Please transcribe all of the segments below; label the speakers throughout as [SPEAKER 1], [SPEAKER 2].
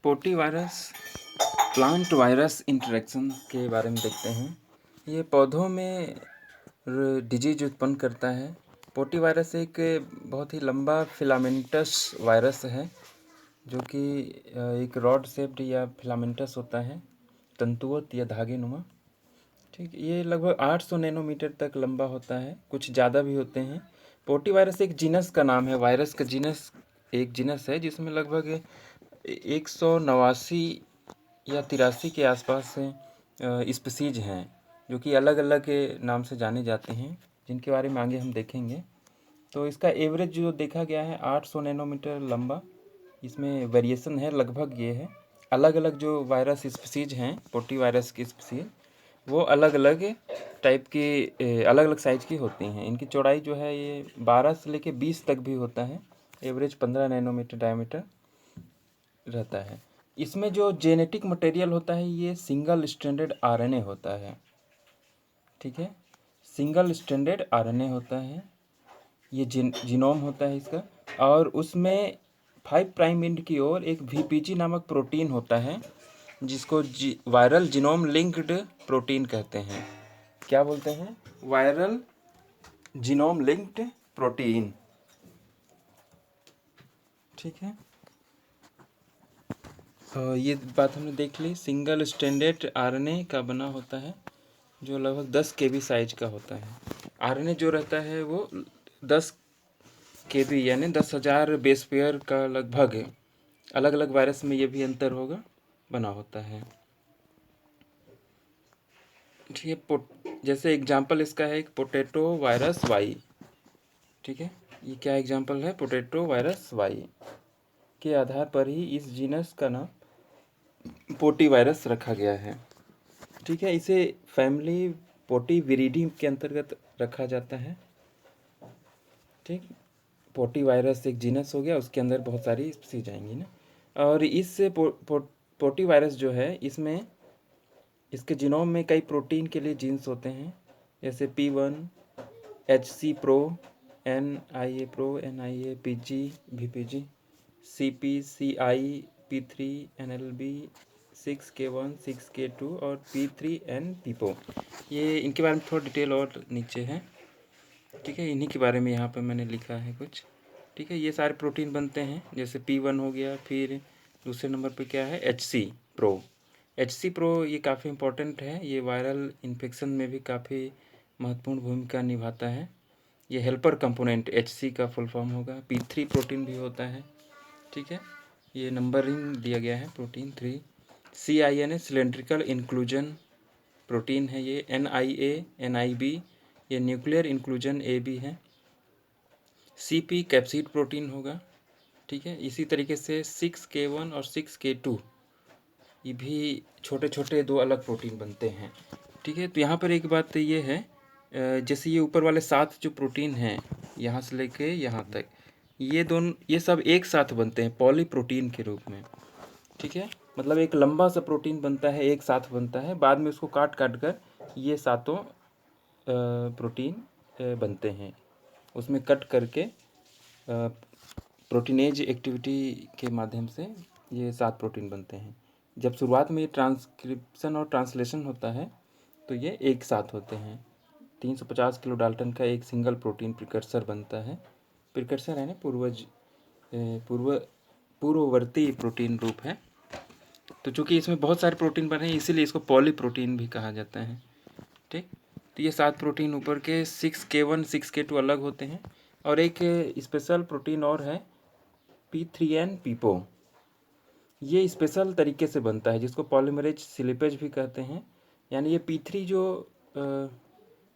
[SPEAKER 1] पोटी virus plant virus interaction के बारे में देखते हैं। ये पौधों में डिजीज उत्पन्न करता है। पोटी वायरस एक बहुत ही लंबा फिलामेंटस वायरस है जो कि एक रॉड शेप्ड या फिलामेंटस होता है, तंतुवत या धागे नुमा। ठीक, ये लगभग 800 नैनोमीटर तक लंबा होता है, कुछ ज़्यादा भी होते हैं। पोटी वायरस एक जीनस का नाम है, वायरस का जीनस एक जीनस है जिसमें लगभग 189 या 83 के आसपास स्पीसीज हैं जो कि अलग अलग नाम से जाने जाते हैं, जिनके बारे में आगे हम देखेंगे। तो इसका एवरेज जो देखा गया है 800 नैनोमीटर लंबा, इसमें वेरिएशन है, लगभग ये है। अलग अलग जो वायरस स्पीसीज हैं, पोटी वायरस की स्पीसीज, वो अलग अलग टाइप की अलग अलग साइज की होती हैं। इनकी चौड़ाई जो है ये 12 से लेके 20 तक भी होता है। एवरेज 15 नैनोमीटर डायमीटर रहता है। इसमें जो जेनेटिक मटेरियल होता है ये सिंगल स्ट्रैंडेड आरएनए होता है। ठीक है, सिंगल स्ट्रैंडेड आरएनए होता है, ये जीनोम होता है इसका। और उसमें 5 प्राइम एंड की ओर एक वीपीजी नामक प्रोटीन होता है जिसको वायरल जीनोम लिंक्ड प्रोटीन कहते हैं। क्या बोलते हैं? Viral genome linked protein. ठीक है, ये बात हमने देख ली। सिंगल स्ट्रैंडेड आरएनए का बना होता है जो लगभग 10 केबी साइज का होता है। आरएनए जो रहता है वो 10 केबी यानी 10,000 बेस पेयर का लगभग है। अलग अलग वायरस में ये भी अंतर होगा, बना होता है। ठीक है, जैसे एग्जाम्पल इसका है एक पोटैटो वायरस वाई। ठीक है, ये क्या एग्जाम्पल है? पोटैटो वायरस वाई के आधार पर ही इस जीनस का नाम पोटी वायरस रखा गया है। ठीक है, इसे फैमिली पोटीविरिडी के अंतर्गत रखा जाता है। ठीक, पोटी वायरस एक जीनस हो गया, उसके अंदर बहुत सारी स्पीसीज आएंगी ना। और इस पोटी वायरस जो है, इसमें इसके जीनोम में कई प्रोटीन के लिए जीन्स होते हैं, जैसे P1, HC pro, NIA pro, NIA, PG, VPG, CP, CI, P3, NLB, 6K1, 6K2 और P3N PPO। ये इनके बारे में थोड़ा डिटेल और नीचे है। ठीक है, इन्हीं के बारे में यहाँ पे मैंने लिखा है कुछ। ठीक है, ये सारे प्रोटीन बनते हैं, जैसे P1 हो गया, फिर दूसरे नंबर पे क्या है? HC pro. HC प्रो ये काफ़ी इम्पोर्टेंट है, ये वायरल इन्फेक्शन में भी काफ़ी महत्वपूर्ण भूमिका निभाता है। ये हेल्पर कंपोनेंट HC का फुल फॉर्म होगा। P3 प्रोटीन भी होता है। ठीक है, ये नंबरिंग दिया गया है, protein 3। CINA cylindrical inclusion protein है ये। NIA, NIB ये न्यूक्लियर इंक्लूजन AB है। CP कैप्सिड प्रोटीन होगा। ठीक है, इसी तरीके से 6K1 और 6K2 ये भी छोटे छोटे दो अलग प्रोटीन बनते हैं। ठीक है, तो यहाँ पर एक बात ये है, जैसे ये ऊपर वाले 7 जो प्रोटीन हैं यहाँ से लेके यहाँ तक, ये सब एक साथ बनते हैं पॉलीप्रोटीन के रूप में। ठीक है, मतलब एक लंबा सा प्रोटीन बनता है, एक साथ बनता है, बाद में उसको काट काट कर ये सातों प्रोटीन बनते हैं, उसमें कट करके प्रोटीनेज एक्टिविटी के माध्यम से ये 7 प्रोटीन बनते हैं। जब शुरुआत में ये ट्रांसक्रिप्शन और ट्रांसलेशन होता है तो ये एक साथ होते हैं। 350 किलो डाल्टन का एक सिंगल प्रोटीन प्रिकर्सर बनता है। प्रिकर्सर है ना, पूर्ववर्ती प्रोटीन रूप है। तो चूँकि इसमें बहुत सारे प्रोटीन बने हैं, इसीलिए इसको पॉलीप्रोटीन भी कहा जाता है। ठीक, तो ये 7 प्रोटीन ऊपर के 6K1, 6K2 अलग होते हैं। और एक स्पेशल प्रोटीन और है P3N PPO। ये स्पेशल तरीके से बनता है जिसको पॉलीमरेज स्लीपेज भी कहते हैं। यानी ये P3 जो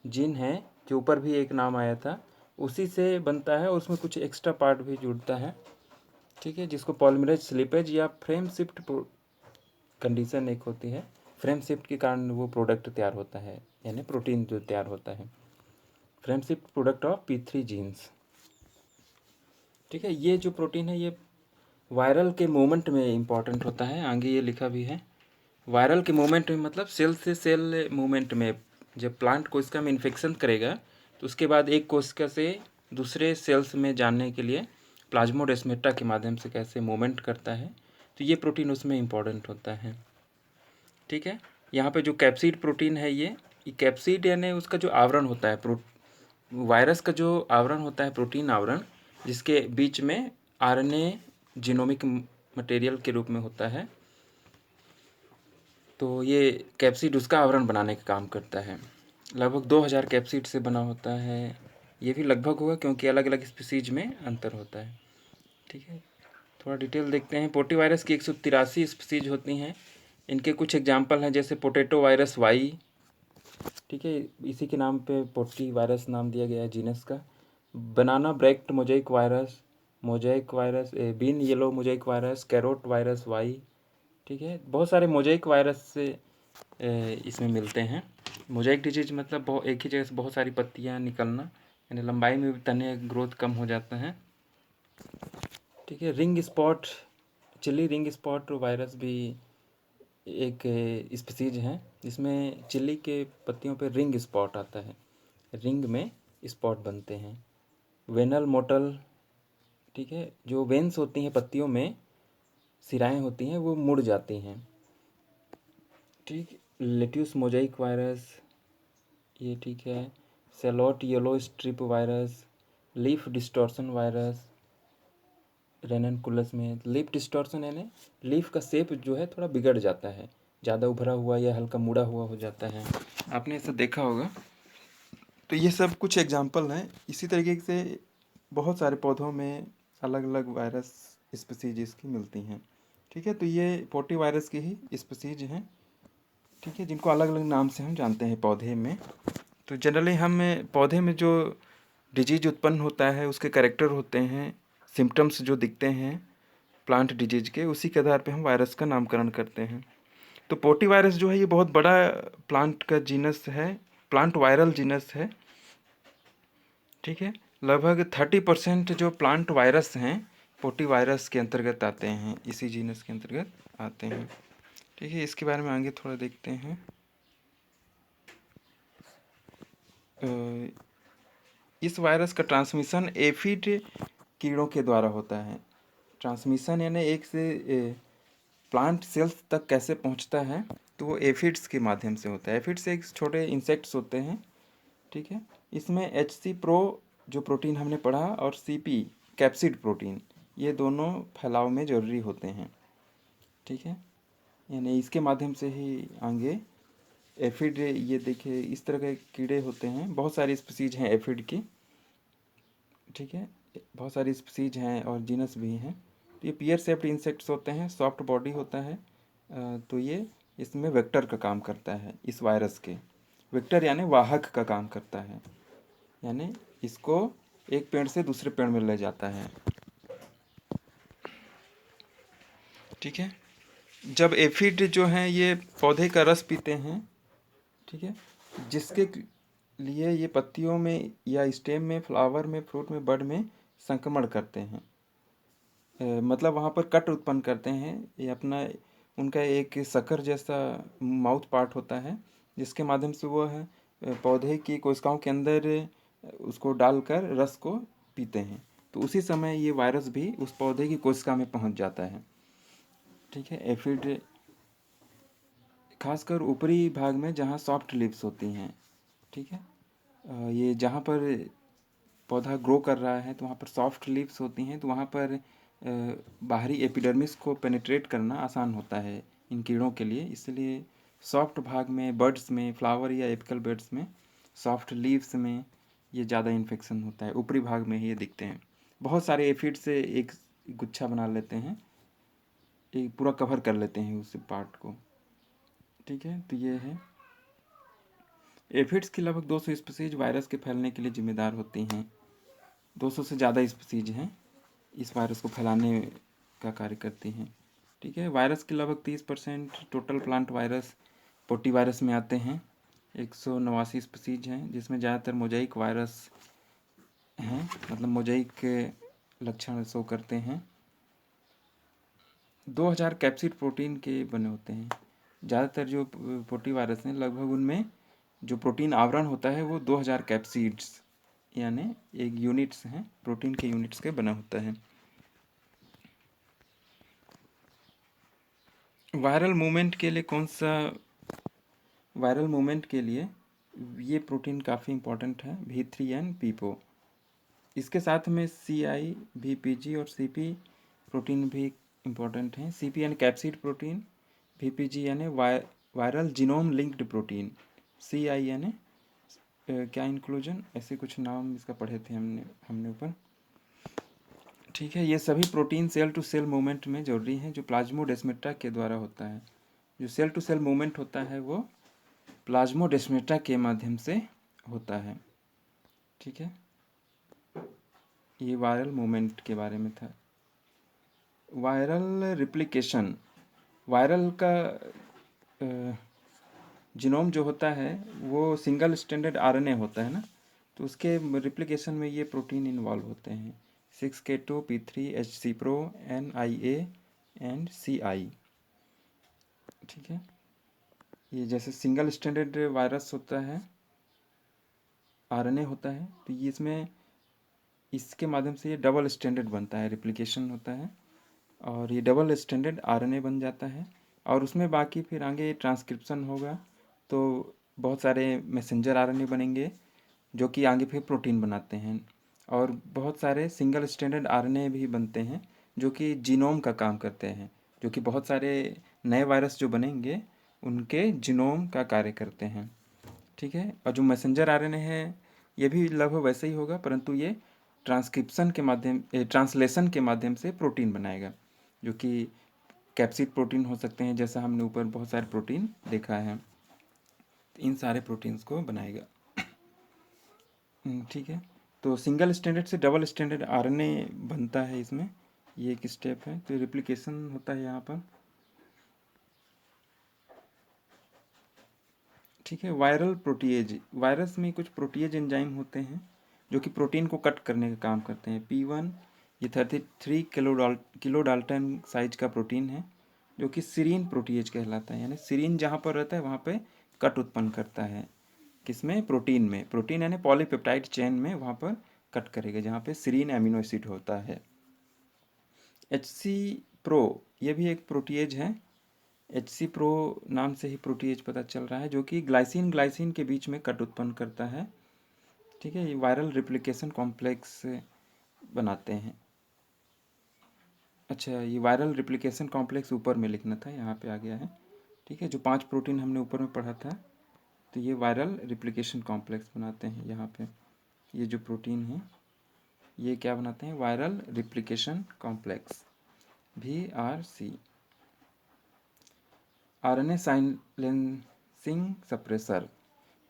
[SPEAKER 1] जीन है, जो ऊपर भी एक नाम आया था, उसी से बनता है और उसमें कुछ एक्स्ट्रा पार्ट भी जुड़ता है। ठीक है, जिसको पॉलीमरेज स्लीपेज या फ्रेम शिफ्ट कंडीशन एक होती है, फ्रेम शिफ्ट के कारण वो प्रोडक्ट तैयार होता है, यानी प्रोटीन जो तैयार होता है, frame shift product of P3 genes. ठीक है, ये जो प्रोटीन है ये वायरल के मूवमेंट में इम्पॉर्टेंट होता है। आगे ये लिखा भी है, वायरल के मूवमेंट में मतलब सेल से सेल मूवमेंट में। जब प्लांट कोशिका में इन्फेक्शन करेगा तो उसके बाद एक कोशिका से दूसरे सेल्स में जानने के लिए प्लाज्मोडेस्माटा के माध्यम से कैसे मूवमेंट करता है, तो तो ये प्रोटीन उसमें इम्पॉर्टेंट होता है। ठीक है, यहाँ पे जो कैप्सिड प्रोटीन है ये कैप्सिड यानी उसका जो आवरण होता है, वायरस का जो आवरण होता है, प्रोटीन आवरण, जिसके बीच में आरएनए जीनोमिक मटेरियल के रूप में होता है, तो ये कैप्सिड उसका आवरण बनाने का काम करता है। लगभग 2000 कैप्सिड से बना होता है। ये भी लगभग होगा क्योंकि अलग अलग स्पीसीज में अंतर होता है। ठीक है, थोड़ा डिटेल देखते हैं। पोटी वायरस की 183 स्पीसीज होती हैं। इनके कुछ एग्जाम्पल हैं, जैसे पोटैटो वायरस वाई। ठीक है, इसी के नाम पे पोटी वायरस नाम दिया गया है जीनस का। Banana bract mosaic virus, bean yellow mosaic virus, carrot virus Y. ठीक है, बहुत सारे मोजाइक वायरस से इसमें मिलते हैं। मोजाइक डिजीज मतलब एक ही जगह से बहुत सारी पत्तियां निकलना, यानी लंबाई में भी तने ग्रोथ कम हो जाता है। ठीक है, चिल्ली रिंग स्पॉट वायरस भी एक स्पीसीज है, जिसमें चिल्ली के पत्तियों पे रिंग स्पॉट आता है, रिंग में स्पॉट बनते हैं। वेनल मोटल, ठीक है, जो वेन्स होती हैं पत्तियों में, सिराएं होती हैं, वो मुड़ जाती हैं। ठीक, लेट्यूस मोजाइक वायरस, ये ठीक है। Shallot yellow stripe virus, leaf distortion virus, ranunculus में। लीफ डिस्टॉर्शन यानी लीफ का शेप जो है थोड़ा बिगड़ जाता है, ज़्यादा उभरा हुआ या हल्का मुड़ा हुआ हो जाता है, आपने ऐसा देखा होगा। तो ये सब कुछ एग्जाम्पल हैं। इसी तरीके से बहुत सारे पौधों में अलग अलग वायरस स्पीसीज इसकी मिलती हैं। ठीक है, तो ये पोटी वायरस की ही स्पीसीज हैं। ठीक है, जिनको अलग अलग नाम से हम जानते हैं पौधे में। तो जनरली हम पौधे में जो डिजीज उत्पन्न होता है उसके कैरेक्टर होते हैं, सिम्टम्स जो दिखते हैं प्लांट डिजीज के, उसी के आधार पे हम वायरस का नामकरण करते हैं। तो पोटी वायरस जो है ये बहुत बड़ा प्लांट का जीनस है, प्लांट वायरल जीनस है। ठीक है, लगभग 30% जो प्लांट वायरस हैं पोटी वायरस के अंतर्गत आते हैं, इसी जीनस के अंतर्गत आते हैं। ठीक है, इसके बारे में आगे थोड़ा देखते हैं। इस वायरस का ट्रांसमिशन एफिड कीड़ों के द्वारा होता है। ट्रांसमिशन यानी एक से प्लांट सेल्स तक कैसे पहुंचता है, तो वो एफिड्स के माध्यम से होता है। एफिड्स एक छोटे इंसेक्ट्स होते हैं। ठीक है, इसमें HC प्रो जो प्रोटीन हमने पढ़ा और CP कैप्सिड प्रोटीन, ये दोनों फैलाव में ज़रूरी होते हैं। ठीक है, यानी इसके माध्यम से ही आगे एफिड, ये देखिए इस तरह के कीड़े होते हैं, बहुत सारी स्पीसीज हैं एफिड की। ठीक है, बहुत सारी स्पीसीज हैं और जीनस भी हैं। तो ये पियर शेप्ड इंसेक्ट्स होते हैं, सॉफ्ट बॉडी होता है। तो ये इसमें वेक्टर का काम करता है, इस वायरस के वेक्टर यानी वाहक का काम करता है, यानी इसको एक पेड़ से दूसरे पेड़ में ले जाता है। ठीक है, जब एफिड जो हैं ये पौधे का रस पीते हैं, ठीक है, जिसके लिए ये पत्तियों में या स्टेम में, फ्लावर में, फ्रूट में, बड में संक्रमण करते हैं। मतलब वहाँ पर कट उत्पन्न करते हैं। ये अपना उनका एक शक्कर जैसा माउथ पार्ट होता है, जिसके माध्यम से वो है पौधे की कोशिकाओं के अंदर उसको डालकर रस को पीते हैं। तो उसी समय ये वायरस भी उस पौधे की कोशिका में पहुंच जाता है। ठीक है, एफिड खासकर ऊपरी भाग में जहाँ सॉफ्ट लिप्स होती हैं। ठीक है, ये जहाँ पर पौधा ग्रो कर रहा है तो वहाँ पर सॉफ्ट लिप्स होती हैं, तो वहाँ पर बाहरी एपिडर्मिस को पेनिट्रेट करना आसान होता है इन कीड़ों के लिए। इसलिए सॉफ्ट भाग में, बर्ड्स में, फ्लावर या एपिकल बेड्स में, सॉफ्ट लीव्स में ये ज़्यादा इन्फेक्शन होता है, ऊपरी भाग में ही ये दिखते हैं। बहुत सारे एफिड से एक गुच्छा बना लेते हैं, एक पूरा कवर कर लेते हैं उस पार्ट को। ठीक है, तो ये है एफिड्स की लगभग 200 स्पीसीज वायरस के फैलने के लिए जिम्मेदार होती हैं। 200 से ज़्यादा स्पीसीज हैं इस वायरस को फैलाने का कार्य करती हैं। ठीक है, वायरस के लगभग 30% टोटल प्लांट वायरस पोटी वायरस में आते हैं। 189 स्पीसीज हैं, जिसमें ज़्यादातर मोजाइक वायरस हैं, मतलब मोजाइक के लक्षण शो करते हैं। 2000 कैप्सिड प्रोटीन के बने होते हैं। ज़्यादातर जो पोटी वायरस हैं लगभग उनमें जो प्रोटीन आवरण होता है वो 2000 कैप्सिड्स यानी एक यूनिट्स हैं, प्रोटीन के यूनिट्स के बना होता है। वायरल मूवमेंट के लिए कौन सा, वायरल मूवमेंट के लिए ये प्रोटीन काफ़ी इम्पोर्टेंट है, V3N पीपो। इसके साथ में CI, VPG और CP प्रोटीन भी इम्पोर्टेंट हैं। CP यानी कैप्सिड प्रोटीन, VPG यानी viral genome linked protein, CI यानी क्या इंक्लूजन, ऐसे कुछ नाम इसका पढ़े थे हमने ऊपर। ठीक है, ये सभी protein cell to cell movement में जरूरी हैं, जो प्लाज्मोडेस्माटा के द्वारा होता है। जो सेल टू सेल मूवमेंट होता है वो प्लाज्मोडेस्माटा के माध्यम से होता है। ठीक है, ये वायरल मूवमेंट के बारे में था। वायरल रिप्लिकेशन, वायरल का जीनोम जो होता है वो सिंगल स्टैंडर्ड RNA होता है ना, तो उसके रिप्लिकेशन में ये प्रोटीन इन्वॉल्व होते हैं, 6K2P3HCPRO NIA एंड CI। ठीक है, ये जैसे सिंगल स्टैंडर्ड वायरस होता है, RNA होता है, तो ये इसमें इसके माध्यम से ये डबल स्टैंडर्ड बनता है, रिप्लिकेशन होता है, और ये डबल स्टैंडर्ड RNA बन जाता है, और उसमें बाकी फिर आगे ट्रांसक्रिप्शन होगा तो बहुत सारे मैसेंजर RNA बनेंगे जो कि आगे फिर प्रोटीन बनाते हैं, और बहुत सारे सिंगल स्टैंडर्ड RNA भी बनते हैं जो कि जीनोम का काम करते हैं, जो कि बहुत सारे नए वायरस जो बनेंगे उनके जीनोम का कार्य करते हैं। ठीक है, और जो मैसेंजर RNA है ये भी लगभग वैसे ही होगा, परंतु ये ट्रांसक्रिप्शन के माध्यम ट्रांसलेशन के माध्यम से प्रोटीन बनाएगा, जो कि कैप्सिड प्रोटीन हो सकते हैं, जैसा हमने ऊपर बहुत सारे प्रोटीन देखा है, इन सारे प्रोटीन्स को बनाएगा। ठीक है, तो सिंगल स्टैंडर्ड से डबल स्टैंडर्ड RNA बनता है इसमें, ये एक स्टेप है, तो रिप्लिकेशन होता है यहाँ पर। ठीक है, वायरल प्रोटीएज, वायरस में कुछ प्रोटीएज एंजाइम होते हैं जो कि प्रोटीन को कट करने का काम करते हैं। P1 ये 33 किलो डाल्टन साइज का प्रोटीन है जो कि सीरीन प्रोटीएज कहलाता है, यानी सीरीन जहाँ पर रहता है वहाँ पे कट उत्पन्न करता है, किसमें, प्रोटीन में, प्रोटीन यानी पॉलीपेप्टाइड चेन में वहाँ पर कट करेगा जहाँ पे सीरीन एमिनो एसिड होता है। HC प्रो ये भी एक प्रोटीएज है, HC प्रो नाम से ही प्रोटीएज पता चल रहा है, जो कि ग्लाइसिन ग्लाइसिन के बीच में कट उत्पन्न करता है। ठीक है, ये वायरल रिप्लिकेशन कॉम्प्लेक्स बनाते हैं। अच्छा, ये वायरल रिप्लिकेशन कॉम्प्लेक्स ऊपर में लिखना था, यहाँ पे आ गया है। ठीक है, जो 5 प्रोटीन हमने ऊपर में पढ़ा था, तो ये वायरल रिप्लिकेशन कॉम्प्लेक्स बनाते हैं। यहाँ पे ये जो प्रोटीन है ये क्या बनाते हैं, viral replication complex, VRC। RNA silencing suppressor,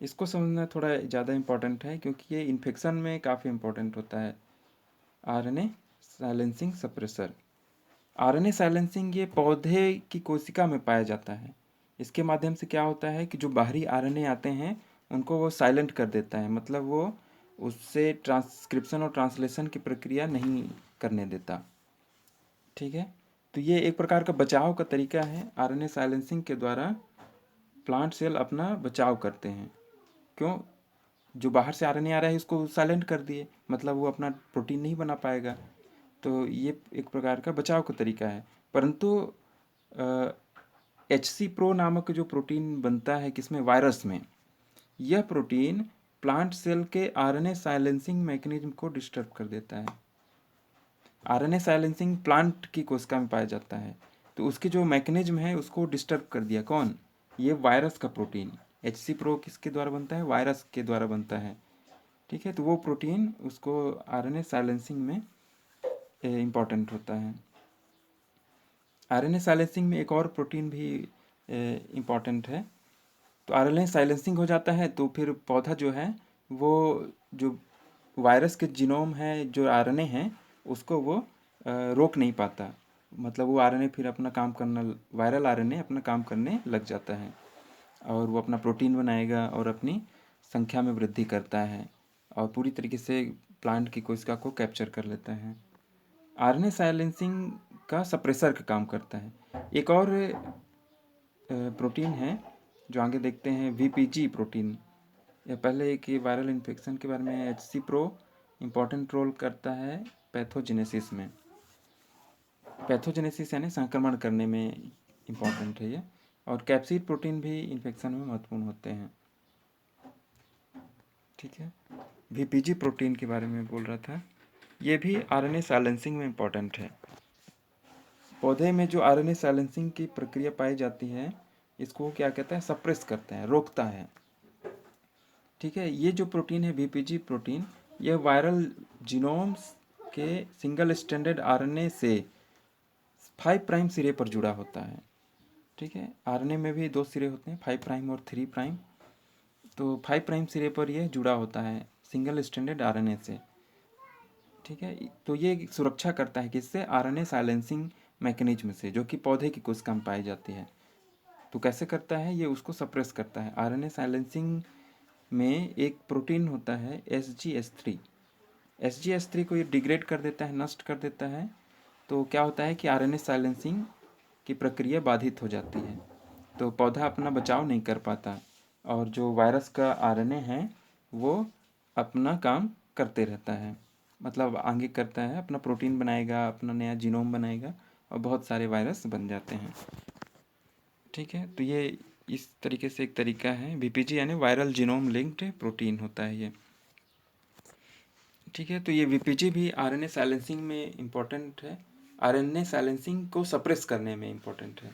[SPEAKER 1] इसको समझना थोड़ा ज़्यादा इम्पोर्टेंट है क्योंकि ये इन्फेक्शन में काफ़ी इम्पोर्टेंट होता है। RNA silencing suppressor, RNA silencing ये पौधे की कोशिका में पाया जाता है। इसके माध्यम से क्या होता है कि जो बाहरी RNA आते हैं उनको वो साइलेंट कर देता है, मतलब वो उससे ट्रांसक्रिप्शन और ट्रांसलेशन की प्रक्रिया नहीं करने देता। ठीक है, तो ये एक प्रकार का बचाव का तरीका है, RNA साइलेंसिंग के द्वारा प्लांट सेल अपना बचाव करते हैं। क्यों, जो बाहर से RNA आ रहा है उसको साइलेंट कर दिए, मतलब वो अपना प्रोटीन नहीं बना पाएगा, तो ये एक प्रकार का बचाव का तरीका है। परंतु HC प्रो नामक जो प्रोटीन बनता है किसमें, वायरस में, यह प्रोटीन प्लांट सेल के RNA साइलेंसिंग मैकेनिज्म को डिस्टर्ब कर देता है। RNA साइलेंसिंग प्लांट की कोशिका में पाया जाता है, तो उसकी जो मैकेनिज्म है उसको डिस्टर्ब कर दिया, कौन, ये वायरस का प्रोटीन। HC प्रो किसके द्वारा बनता है, वायरस के द्वारा बनता है। ठीक है, तो वो प्रोटीन उसको RNA साइलेंसिंग में इम्पॉर्टेंट होता है। RNA साइलेंसिंग में एक और प्रोटीन भी इम्पॉर्टेंट है। तो RNA साइलेंसिंग हो जाता है तो फिर पौधा जो है वो जो वायरस के जीनोम है, जो RNA है, उसको वो रोक नहीं पाता, मतलब वो RNA फिर अपना काम करना, वायरल RNA अपना काम करने लग जाता है और वो अपना प्रोटीन बनाएगा और अपनी संख्या में वृद्धि करता है और पूरी तरीके से प्लांट की कोशिका को कैप्चर कर लेता है। RNA साइलेंसिंग का सप्रेसर का काम करता है। एक और प्रोटीन है जो आगे देखते हैं, VPG प्रोटीन। या पहले एक वायरल इन्फेक्शन के बारे में, HC प्रो इम्पॉर्टेंट रोल करता है पैथोजेनेसिस में, पैथोजेनेसिस यानी संक्रमण करने में इम्पॉर्टेंट है ये। और कैप्सिड प्रोटीन भी इन्फेक्शन में महत्वपूर्ण होते हैं। ठीक है, वीपीजी प्रोटीन के बारे में बोल रहा था, ये भी आरएनए साइलेंसिंग में इम्पॉर्टेंट है। पौधे में जो आरएनए साइलेंसिंग की प्रक्रिया पाई जाती है, इसको क्या कहते हैं, सप्रेस करते हैं, रोकता है। ठीक है, ये जो प्रोटीन है वीपीजी प्रोटीन, यह वायरल जीनोम्स के सिंगल स्ट्रैंडेड आरएनए से 5 प्राइम सिरे पर जुड़ा होता है। ठीक है, आरएनए में भी 2 सिरे होते हैं, 5 प्राइम और 3 प्राइम। तो 5 प्राइम सिरे पर यह जुड़ा होता है सिंगल स्ट्रैंडेड आरएनए से। ठीक है, तो ये सुरक्षा करता है किससे, आरएनए साइलेंसिंग मैकेनिज्म से, जो कि पौधे की कोशिका में पाई जाती है। तो कैसे करता है, ये उसको सप्रेस करता है। आरएनए साइलेंसिंग में एक प्रोटीन होता है SGS3। SGS3 को ये डिग्रेड कर देता है, नष्ट कर देता है। तो क्या होता है कि आरएनए साइलेंसिंग की प्रक्रिया बाधित हो जाती है, तो पौधा अपना बचाव नहीं कर पाता, और जो वायरस का आरएनए है वो अपना काम करते रहता है, मतलब आगे करता है, अपना प्रोटीन बनाएगा, अपना नया जीनोम बनाएगा, और बहुत सारे वायरस बन जाते हैं। ठीक है, तो ये इस तरीके से एक तरीका है, वीपीजी यानी वायरल जीनोम लिंक्ड प्रोटीन होता है ये। ठीक है, तो ये वीपीजी भी आरएनए साइलेंसिंग में इम्पोर्टेंट है, आरएनए साइलेंसिंग को सप्रेस करने में इम्पोर्टेंट है।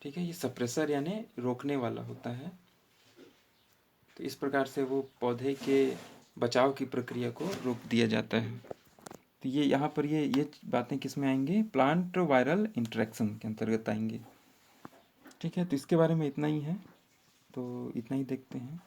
[SPEAKER 1] ठीक है, ये सप्रेसर यानी रोकने वाला होता है। तो इस प्रकार से वो पौधे के बचाव की प्रक्रिया को रोक दिया जाता है। तो ये यहाँ पर ये बातें किस में आएंगी, प्लांट वायरल इंटरेक्शन के अंतर्गत आएंगे। ठीक है, तो इसके बारे में इतना ही है, तो इतना ही देखते हैं।